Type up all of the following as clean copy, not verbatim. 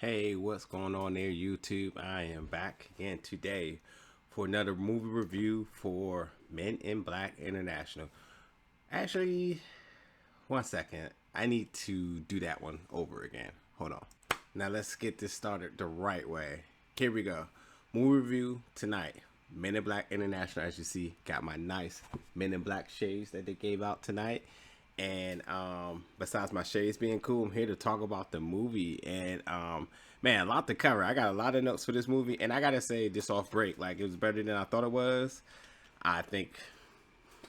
Hey, what's going on there, YouTube? I am back again today for another movie review for Men in Black International. Actually, one second. I need to do that one over again. Hold on. Now let's get this started the right way. Here we go. Movie review tonight. Men in Black International, as you see, got my nice Men in Black shades that they gave out tonight. And besides my shades being cool, I'm here to talk about the movie. And man, a lot to cover. I got a lot of notes for this movie, and I gotta say, just off break, like, it was better than I thought it was. I think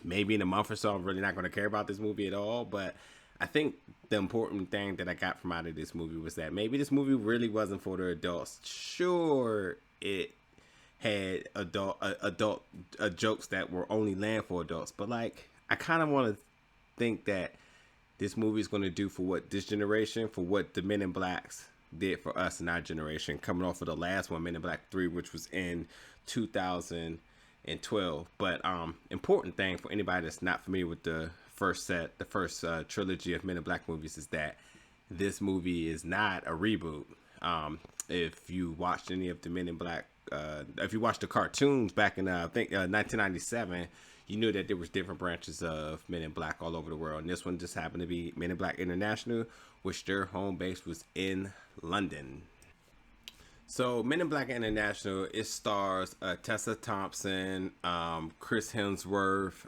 maybe in a month or so, I'm really not gonna care about this movie at all. But I think the important thing that I got from out of this movie was that maybe this movie really wasn't for the adults. Sure, it had adult jokes that were only land for adults, but like, I kind of want to think that this movie is going to do for what this generation, for what the Men in Blacks did for us in our generation, coming off of the last one, Men in Black 3, which was in 2012. But important thing for anybody that's not familiar with the first trilogy of Men in Black movies is that this movie is not a reboot. If you watched any of the Men in Black, if you watched the cartoons back in I think 1997, you knew that there was different branches of Men in Black all over the world. And this one just happened to be Men in Black International, which their home base was in London. So Men in Black International, it stars Tessa Thompson, Chris Hemsworth,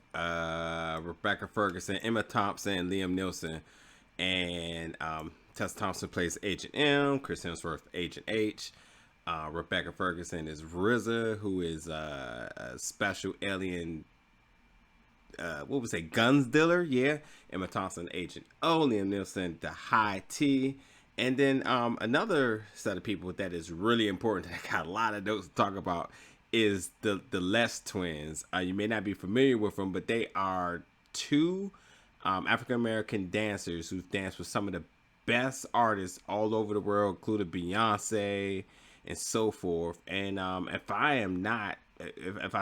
Rebecca Ferguson, Emma Thompson, and Liam Neeson. And Tessa Thompson plays Agent M, Chris Hemsworth Agent H. Rebecca Ferguson is RZA, who is a special alien guns dealer, yeah. Emma Thompson, Agent O. Liam Neeson, the High T. And then another set of people that is really important, that I got a lot of notes to talk about, is the Les twins. You may not be familiar with them, but they are two African-American dancers who've danced with some of the best artists all over the world, including Beyonce and so forth. And if I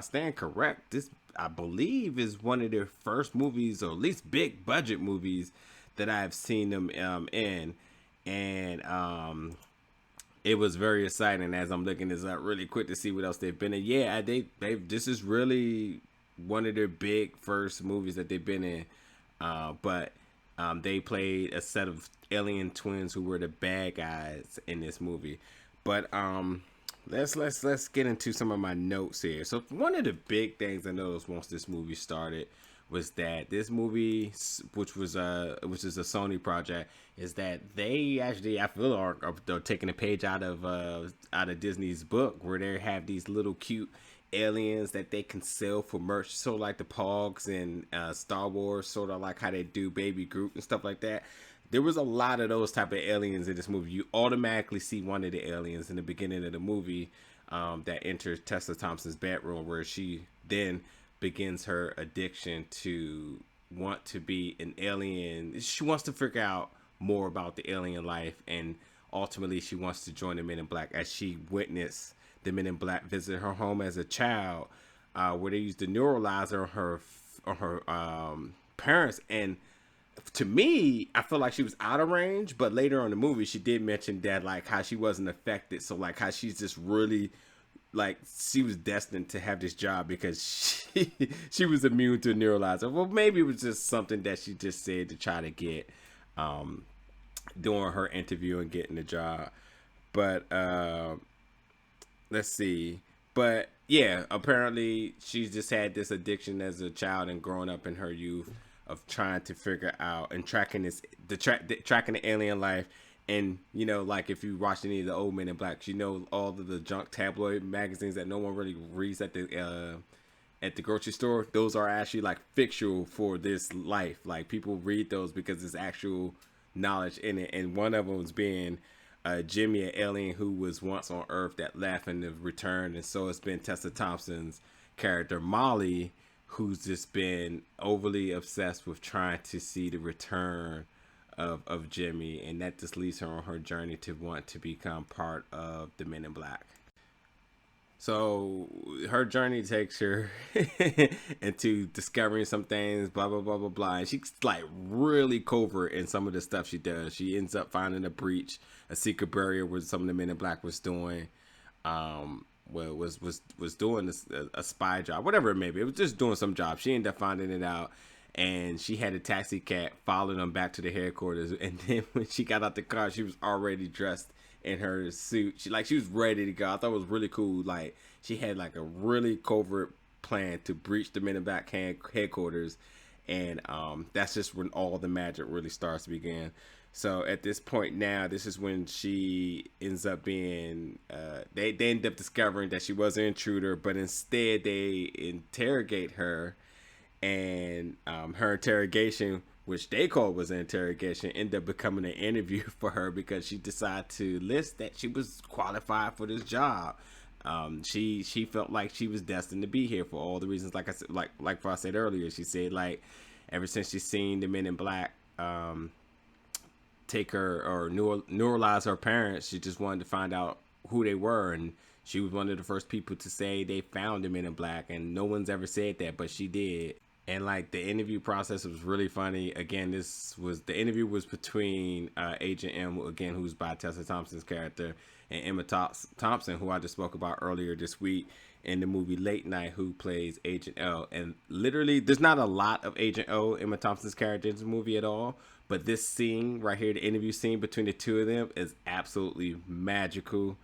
stand correct, this, I believe, is one of their first movies, or at least big budget movies, that I've seen them in. And it was very exciting as I'm looking this up really quick to see what else they've been in. Yeah, this is really one of their big first movies that they've been in. But they played a set of alien twins who were the bad guys in this movie. But let's get into some of my notes here. So one of the big things I noticed once this movie started was that this movie, which is a Sony project, is that they actually, I feel, are taking a page out of Disney's book, where they have these little cute aliens that they can sell for merch, sort of like the Pogs in Star Wars, sort of like how they do Baby Groot and stuff like that. There was a lot of those type of aliens in this movie. You automatically see one of the aliens in the beginning of the movie that enters Tessa Thompson's bedroom, where she then begins her addiction to want to be an alien. She wants to figure out more about the alien life, and ultimately she wants to join the Men in Black, as she witnessed the Men in Black visit her home as a child, where they used the neuralizer on her parents. And to me, I feel like she was out of range, but later on in the movie, she did mention that, like, how she wasn't affected. So like how she's just really, like, she was destined to have this job because she was immune to a neuralizer. Well, maybe it was just something that she just said to try to get during her interview and getting the job. But let's see. But yeah, apparently she's just had this addiction as a child and growing up in her youth of trying to figure out and tracking tracking the alien life. And, you know, like, if you watch any of the old Men in Black, you know, all of the junk tabloid magazines that no one really reads at the grocery store, those are actually, like, fictional for this life. Like, people read those because there's actual knowledge in it. And one of them was being Jimmy, an alien who was once on Earth that left and have returned. And so it's been Tessa Thompson's character, Molly, who's just been overly obsessed with trying to see the return of Jimmy, and that just leads her on her journey to want to become part of the Men in Black. So her journey takes her into discovering some things, blah blah blah blah blah. And she's like really covert in some of the stuff she does. She ends up finding a breach, a secret barrier where some of the Men in Black was doing, well was doing this, a spy job, whatever it may be. It was just doing some job. She ended up finding it out, and she had a taxi cab follow them back to the headquarters. And then when she got out the car, she was already dressed in her suit. She was ready to go. I thought it was really cool. Like, she had like a really covert plan to breach the Men in Black headquarters, and that's just when all the magic really starts to begin. So at this point now, this is when she ends up being, they end up discovering that she was an intruder, but instead they interrogate her, and her interrogation, which they called was an interrogation, ended up becoming an interview for her because she decided to list that she was qualified for this job. She felt like she was destined to be here for all the reasons, like I said, like I said earlier. She said, like, ever since she's seen the Men in Black take her or neuralize her parents, she just wanted to find out who they were, and she was one of the first people to say they found the Men in Black, and no one's ever said that, but she did. And like, the interview process was really funny. Again, the interview was between Agent M, again, who's by Tessa Thompson's character, and Emma Thompson, who I just spoke about earlier this week in the movie Late Night, who plays Agent O. And literally, there's not a lot of Agent O, Emma Thompson's character, in this movie at all. But this scene right here, the interview scene between the two of them, is absolutely magical.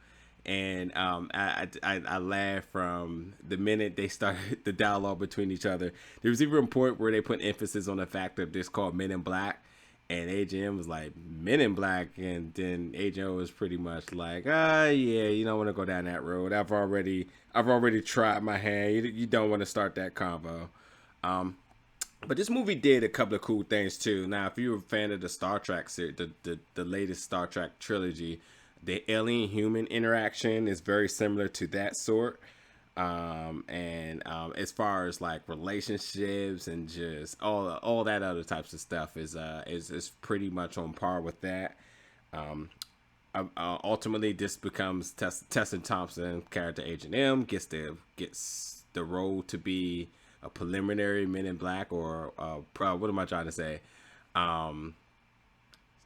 And I laughed from the minute they started the dialogue between each other. There was even a point where they put emphasis on the fact that this called Men in Black, and Agent M was like, Men in Black, and then Agent O was pretty much like, yeah, you don't want to go down that road. I've already tried my hand. You don't want to start that convo. But this movie did a couple of cool things too. Now, if you're a fan of the Star Trek series, the latest Star Trek trilogy, the alien human interaction is very similar to that sort. As far as like relationships and just all that other types of stuff is pretty much on par with that. Ultimately, this becomes Tessa Thompson character Agent M gets the role to be a preliminary Men in Black, or what am I trying to say?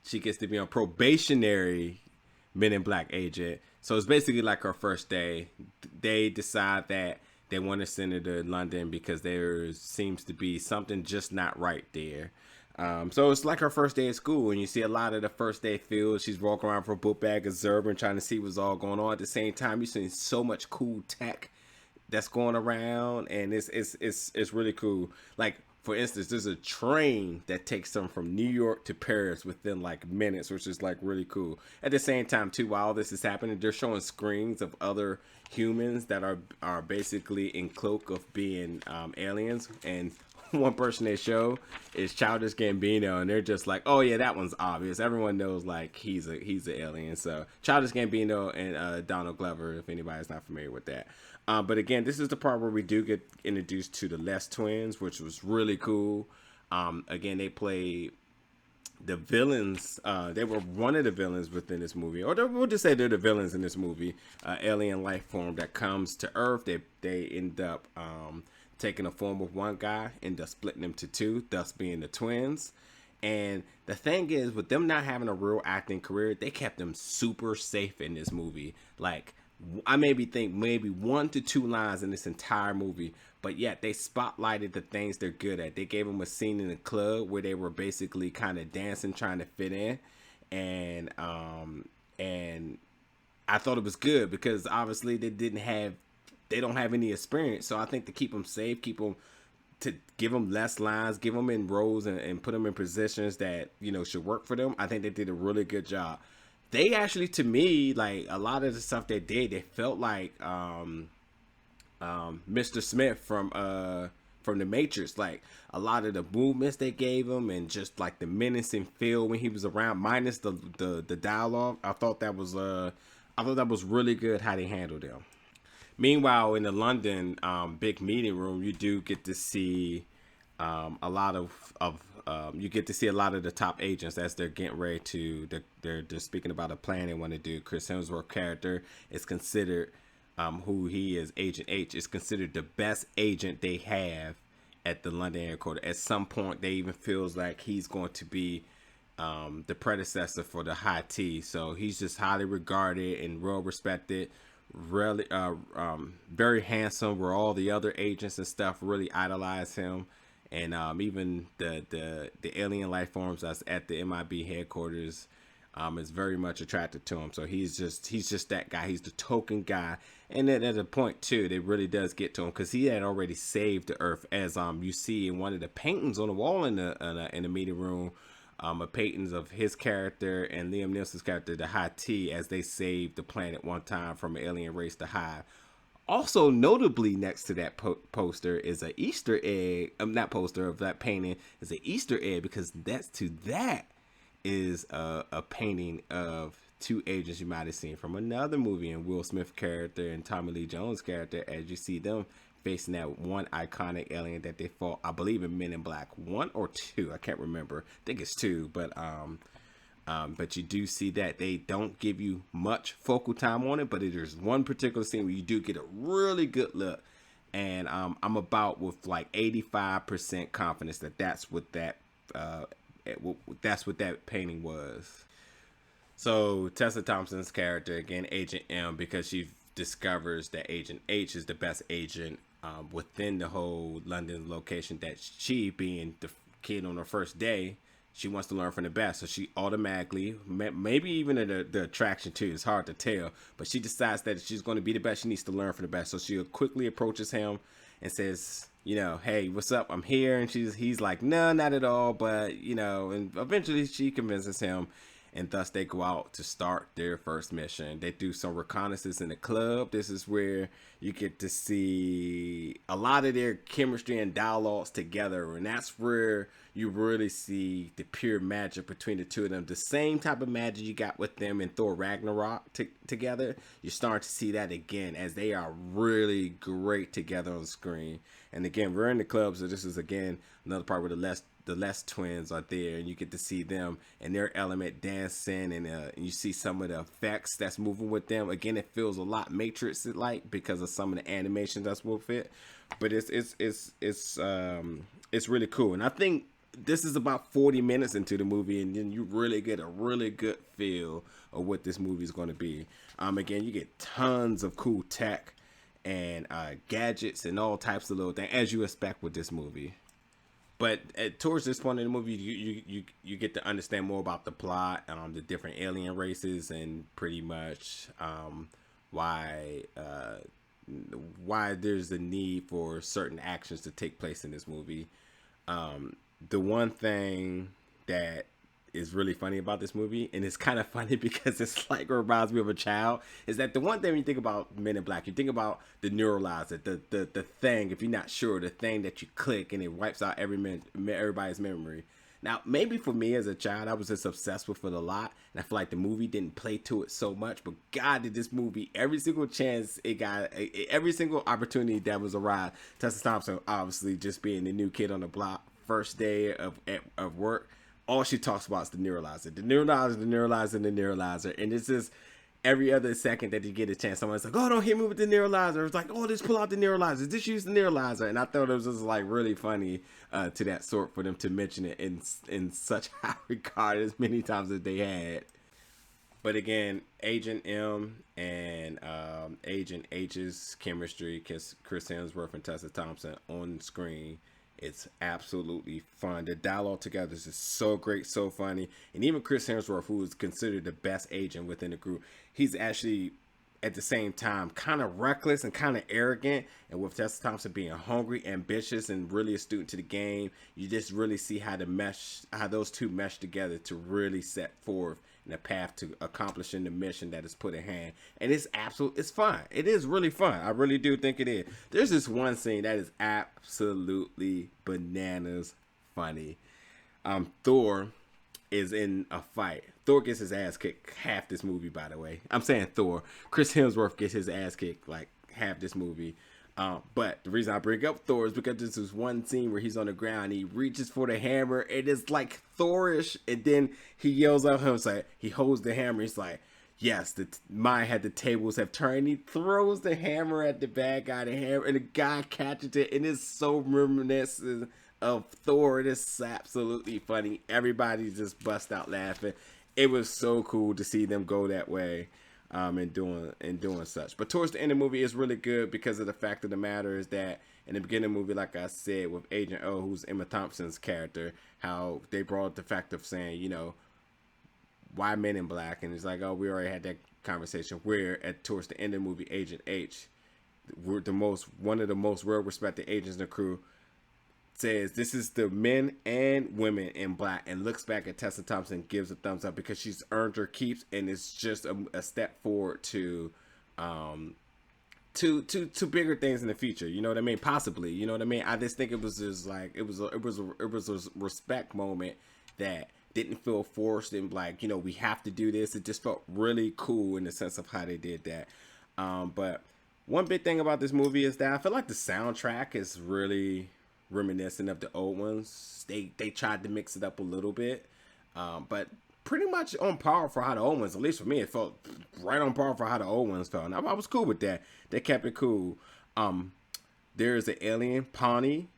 She gets to be on probationary Men in Black agent. So it's basically like her first day. They decide that they want to send her to London because there seems to be something just not right there. So it's like her first day at school, and you see a lot of the first day feels. She's walking around for a book bag, observing, trying to see what's all going on. At the same time, you're seeing so much cool tech that's going around, and it's really cool. Like, for instance, there's a train that takes them from New York to Paris within like minutes, which is like really cool. At the same time too, while this is happening, they're showing screens of other humans that are basically in cloak of being aliens, and one person they show is Childish Gambino, and they're just like, oh yeah, that one's obvious. Everyone knows like he's an alien. So Childish Gambino and Donald Glover, if anybody's not familiar with that. But again, this is the part where we do get introduced to the Les twins, which was really cool. Again, they play the villains. They were one of the villains within this movie, or we'll just say they're the villains in this movie. Alien life form that comes to Earth. They end up taking the form of one guy, end up splitting them to two, thus being the twins. And the thing is, with them not having a real acting career, they kept them super safe in this movie. Like, I think maybe 1 to 2 lines in this entire movie, but yet they spotlighted the things they're good at. They gave them a scene in the club where they were basically kind of dancing, trying to fit in, and I thought it was good because obviously they don't have any experience. So I think to keep them safe, to give them less lines, give them in roles and put them in positions that, should work for them. I think they did a really good job. They actually, to me, like a lot of the stuff they did, they felt like Mr. Smith from The Matrix. Like a lot of the movements they gave him, and just like the menacing feel when he was around, minus the dialogue. I thought that was really good how they handled them. Meanwhile, in the London big meeting room, you do get to see a lot of the top agents as they're getting ready to. They're speaking about a plan they want to do. Chris Hemsworth character is considered who he is, Agent H, is considered the best agent they have at the London headquarters. At some point, they even feels like he's going to be the predecessor for the High T. So he's just highly regarded and well respected. Really, very handsome. Where all the other agents and stuff really idolize him, and even the alien life forms that's at the MIB headquarters is very much attracted to him. So he's just that guy. He's the token guy. And then at a point too, it really does get to him because he had already saved the Earth, as you see in one of the paintings on the wall in the meeting room, a paintings of his character and Liam Neeson's character, the High T, as they saved the planet one time from an alien race, the Hive. Also, notably next to that poster is an Easter egg. Not poster of that painting is an Easter egg because that is a painting of two agents you might have seen from another movie, and Will Smith character and Tommy Lee Jones character, as you see them facing that one iconic alien that they fought, I believe, in Men in Black 1 or 2. I can't remember. I think it's 2, but you do see that they don't give you much focal time on it, but there's one particular scene where you do get a really good look, and I'm about with like 85% confidence that that's what that painting was. So Tessa Thompson's character, again, Agent M, because she discovers that Agent H is the best agent within the whole London location, that she, being the kid on her first day, she wants to learn from the best. So she automatically, maybe even the attraction too, it's hard to tell, but she decides that if she's going to be the best, she needs to learn from the best. So she quickly approaches him and says, hey, what's up? I'm here. And he's like, no, not at all. But, and eventually she convinces him. And thus they go out to start their first mission. They do some reconnaissance in the club. This is where you get to see a lot of their chemistry and dialogues together. And that's where you really see the pure magic between the two of them. The same type of magic you got with them in Thor Ragnarok together. You're starting to see that again, as they are really great together on the screen. And again, we're in the club, so this is again another part where the Les twins are there, and you get to see them and their element dancing, and you see some of the effects that's moving with them. Again, it feels a lot Matrix-like because of some of the animations that's will fit, but it's really cool. And I think this is about 40 minutes into the movie, and then you really get a really good feel of what this movie is going to be. Again, you get tons of cool tech and gadgets and all types of little things, as you expect with this movie. But towards this point in the movie, you get to understand more about the plot, the different alien races, and pretty much why there's a need for certain actions to take place in this movie. The one thing that is really funny about this movie, and it's kind of funny because it's like, it reminds me of a child, is that the one thing when you think about Men in Black, you think about the neuralizer, the thing, if you're not sure, the thing that you click and it wipes out everybody's memory. Now, maybe for me as a child, I was just obsessed with it a lot, and I feel like the movie didn't play to it so much, but God, did this movie, every single chance it got, every single opportunity that was arrived, Tessa Thompson, obviously just being the new kid on the block, first day of work, all she talks about is the neuralizer. The neuralizer. And it's just every other second that you get a chance, someone's like, oh, don't hit me with the neuralizer. It's like, oh, just pull out the neuralizer. Just use the neuralizer. And I thought it was just like really funny to that sort for them to mention it in such high regard as many times as they had. But again, Agent M and Agent H's chemistry, Chris Hemsworth and Tessa Thompson on screen, it's absolutely fun. The dialogue together is just so great, so funny. And even Chris Hemsworth, who is considered the best agent within the group, he's actually at the same time kind of reckless and kind of arrogant. And with Tessa Thompson being hungry, ambitious, and really astute to the game, you just really see how those two mesh together to really set forth in a path to accomplishing the mission that is put in hand. And it's fun. It is really fun. I really do think it is. There's this one scene that is absolutely bananas funny. Thor is in a fight. Thor gets his ass kicked half this movie, by the way. I'm saying Thor. Chris Hemsworth gets his ass kicked like half this movie. But the reason I bring up Thor is because this is one scene where he's on the ground. He reaches for the hammer. It is like Thorish. And then he yells at him. It's like, he holds the hammer. He's like, yes, mine had the tables have turned. He throws the hammer at the bad guy, and the guy catches it, and it's so reminiscent of Thor. It is absolutely funny. Everybody just bust out laughing. It was so cool to see them go that way, and doing such. But towards the end of the movie, it's really good because of the fact of the matter is that in the beginning of the movie, like I said, with Agent O, who's Emma Thompson's character, how they brought the fact of saying, why Men in Black, and it's like, oh, we already had that conversation. Where at towards the end of the movie, Agent H, we're one of the most well respected agents in the crew, says this is the men and women in black, and looks back at Tessa Thompson, gives a thumbs up because she's earned her keeps, and it's just a step forward to bigger things in the future. You know what I mean? Possibly. You know what I mean? I just think it was just like it was a respect moment that didn't feel forced and like, we have to do this. It just felt really cool in the sense of how they did that. But one big thing about this movie is that I feel like the soundtrack is really reminiscent of the old ones. They tried to mix it up a little bit, but pretty much on par for how the old ones, at least for me, it felt right on par for how the old ones felt. And I was cool with that. They kept it cool. There's an alien, Pawnee,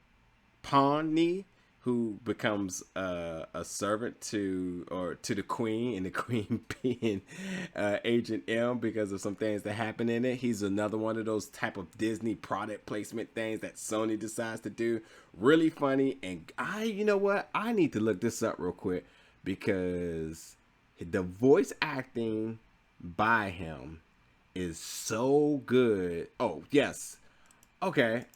who becomes a servant to the queen, and the queen being Agent M because of some things that happen in it. He's another one of those type of Disney product placement things that Sony decides to do. Really funny, and you know what? I need to look this up real quick because the voice acting by him is so good. Oh, yes. Okay.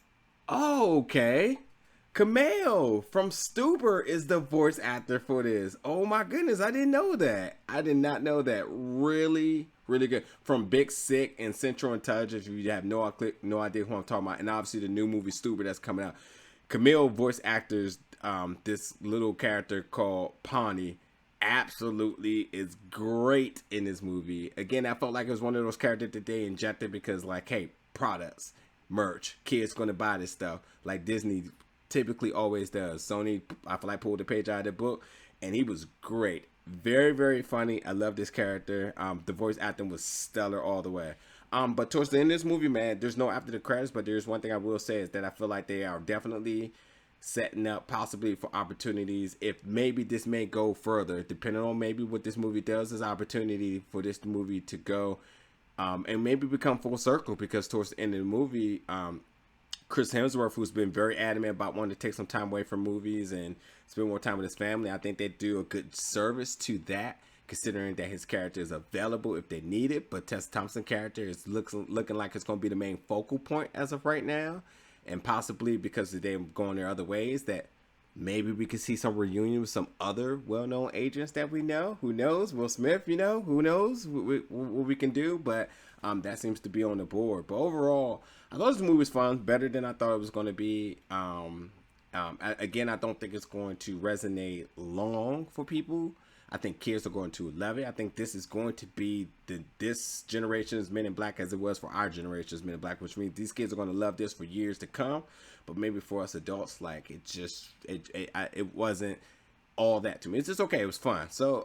Kumail from Stuber is the voice actor for this. Oh my goodness, I didn't know that. I did not know that. Really, really good. From Big Sick and Central Intelligence, if you have no idea who I'm talking about, and obviously the new movie Stuber that's coming out. Kumail voice actors this little character called Pawnee. Absolutely is great in this movie. Again, I felt like it was one of those characters that they injected because, like, hey, products, merch, kids gonna buy this stuff. Like Disney typically always does. Sony, I feel like, pulled the page out of the book, and he was great. Very, very funny. I love this character. The voice acting was stellar all the way. But towards the end of this movie, man, there's no after the credits, but there's one thing I will say is that I feel like they are definitely setting up possibly for opportunities. If maybe this may go further, depending on maybe what this movie does, is opportunity for this movie to go and maybe become full circle, because towards the end of the movie, Chris Hemsworth, who's been very adamant about wanting to take some time away from movies and spend more time with his family, I think they do a good service to that, considering that his character is available if they need it. But Tessa Thompson character is looking like it's going to be the main focal point as of right now, and possibly because they're going their other ways, that maybe we could see some reunion with some other well-known agents that we know. Who knows? Will Smith, who knows what we can do, but that seems to be on the board. But overall, I thought this movie was fun, better than I thought it was going to be. Again, I don't think it's going to resonate long for people. I think kids are going to love it. I think this is going to be this generation's Men in Black as it was for our generation's Men in Black, which means these kids are going to love this for years to come. But maybe for us adults, like, it wasn't all that to me. It's just okay. It was fun. So,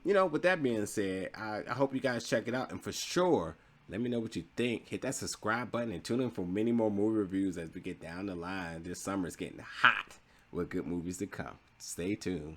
with that being said, I hope you guys check it out, and for sure, let me know what you think. Hit that subscribe button and tune in for many more movie reviews as we get down the line. This summer is getting hot with good movies to come. Stay tuned.